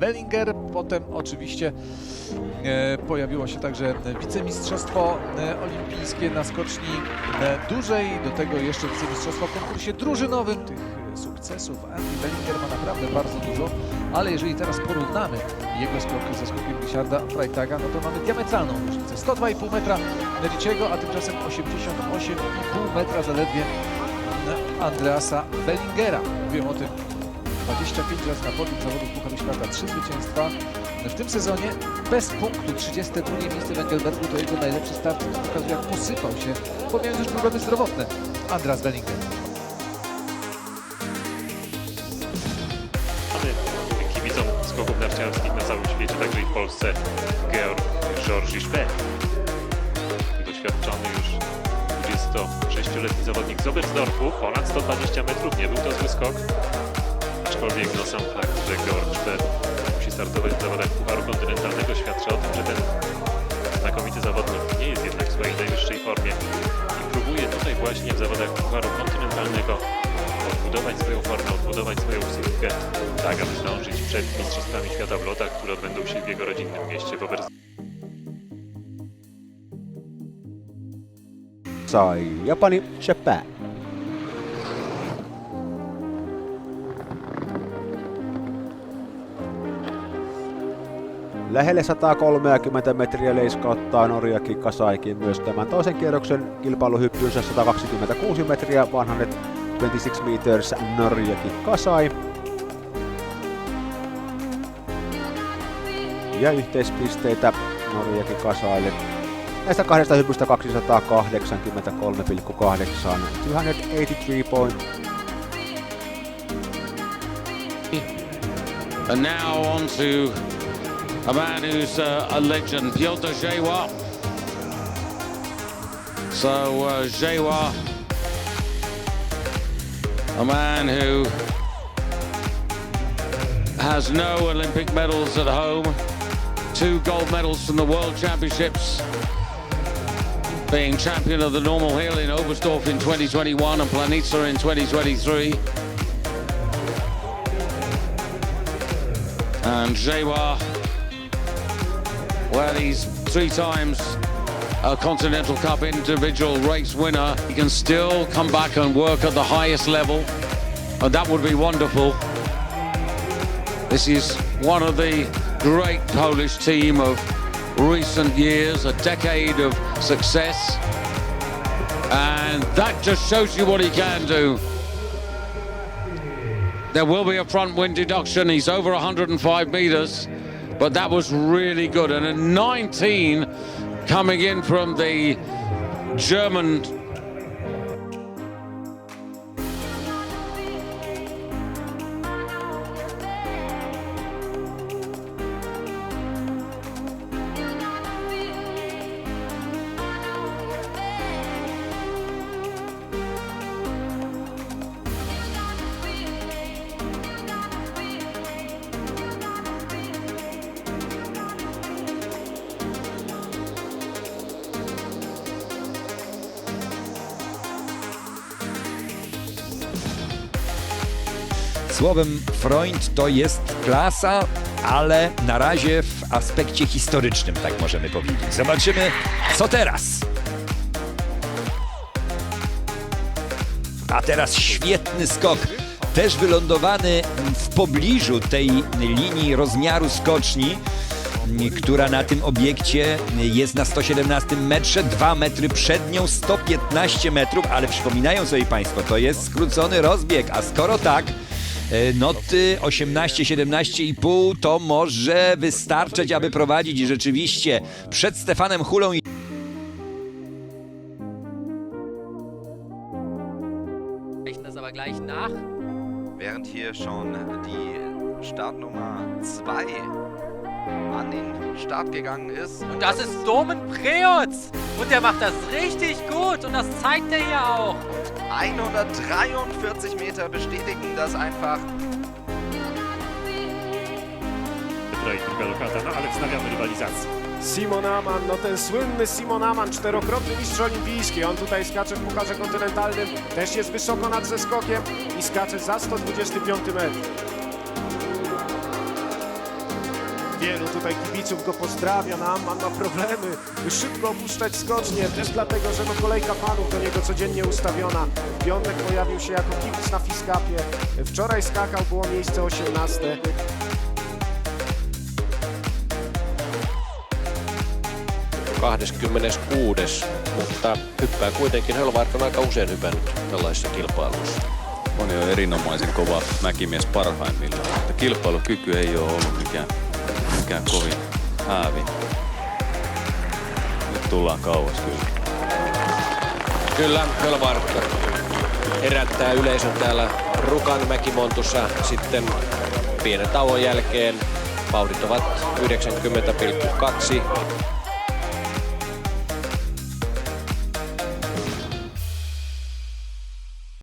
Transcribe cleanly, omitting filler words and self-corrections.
Wellinger, potem oczywiście pojawiło się także wicemistrzostwo olimpijskie na skoczni dużej, do tego jeszcze wicemistrzostwo w konkursie drużynowym. Tych sukcesów Andy Wellinger ma naprawdę bardzo dużo, ale jeżeli teraz porównamy jego skok ze skokiem Richarda Freytaga, no to mamy diametralną różnicę. 102,5 metra Mediciego, a tymczasem 88,5 metra zaledwie Andreasa Wellingera. Mówiłem o tym 25 razy na podium zawodów Pucharu Świata, 3 zwycięstwa w tym sezonie. Bez punktu 32 miejsce w Engelbergu to jego najlepszy start. To pokazuje, jak posypał się, pomijając już problemy zdrowotne, Andreas Wellinger. Kibicom skoków narciarskich na całym świecie, także i w Polsce, Georg Georges-Speth. Doświadczony już 26-letni zawodnik z Oberstdorfu, ponad 120 metrów, nie był to zły skok. Aczkolwiek no sam fakt, że Georg-Speth musi startować w zawodach Pucharu Kontynentalnego, świadczy o tym, że ten znakomity zawodnik nie jest jednak w swojej najwyższej formie i próbuje tutaj właśnie w zawodach Pucharu Kontynentalnego odbudować swoją formę, odbudować swoją psychikę, tak aby zdążyć przed Mistrzostwami Świata w lotach, które odbędą się w jego rodzinnym mieście w Oberstdorfu. Sai Japani Shepard. Lähelle 130 metriä leiskauttaa Norjaki Kasaikin myös tämän toisen kierroksen kilpailuhyppynsä 126 metriä, 126 meters Norjaki Kasai. Ja yhteispisteitä Norjaki Kasaille näistä kahdesta hypystä 283,8, 283 point. And now on to a man who's a legend, Piotr Jewa. So Jewa, a man who has no Olympic medals at home, 2 gold medals from the World Championships, being champion of the normal hill in Oberstdorf in 2021 and Planica in 2023. And Jewa, well, he's 3 times a Continental Cup individual race winner. He can still come back and work at the highest level, and that would be wonderful. This is one of the great Polish team of recent years, a decade of success, and that just shows you what he can do. There will be a front wind deduction. He's over 105 meters, but that was really good. And a 19 coming in from the German. Słowem, Freund to jest klasa, ale na razie w aspekcie historycznym, tak możemy powiedzieć. Zobaczymy, co teraz. A teraz świetny skok, też wylądowany w pobliżu tej linii rozmiaru skoczni, która na tym obiekcie jest na 117 metrze, 2 metry przed nią, 115 metrów, ale przypominają sobie Państwo, to jest skrócony rozbieg, a skoro tak, noty 18-17,5 to może wystarczyć, aby prowadzić rzeczywiście przed Stefanem Hulą. Das aber gleich nach. Während hier schon die Startnummer 2 an den Start gegangen ist. Und das ist Domen Preutz. Und der macht das richtig gut. Und das zeigt er hier auch. 143 Meter bestätigen das einfach. I druga lokata, no ale wznawiamy rywalizację. Simon Amann, no ten słynny Simon Amann, 4-krotny mistrz olimpijski. On tutaj skacze w Pucharze Kontynentalnym, też jest wysoko nad zeskokiem i skacze za 125 metr. Wielu tutaj kibiców go pozdrawia, no Amman ma problemy, by szybko opuszczać skocznie, też dlatego, że no kolejka fanów do niego codziennie ustawiona. W piątek pojawił się jako kibic na Fiskapie, wczoraj skakał, było miejsce 18. Mutta hyppää kuitenkin. Hölvark on aika usein hypännyt tällaisissa kilpailuissa. Moni on erinomaisen kova mäkimies parhaimmillaan, mutta kilpailukyky ei ole ollut mikään kovin häävi. Nyt tullaan kauas kyllä. Kyllä, Hölvark herättää yleisön täällä Rukan mäkimontussa sitten pienen tauon jälkeen. Vauhdit ovat 90,2.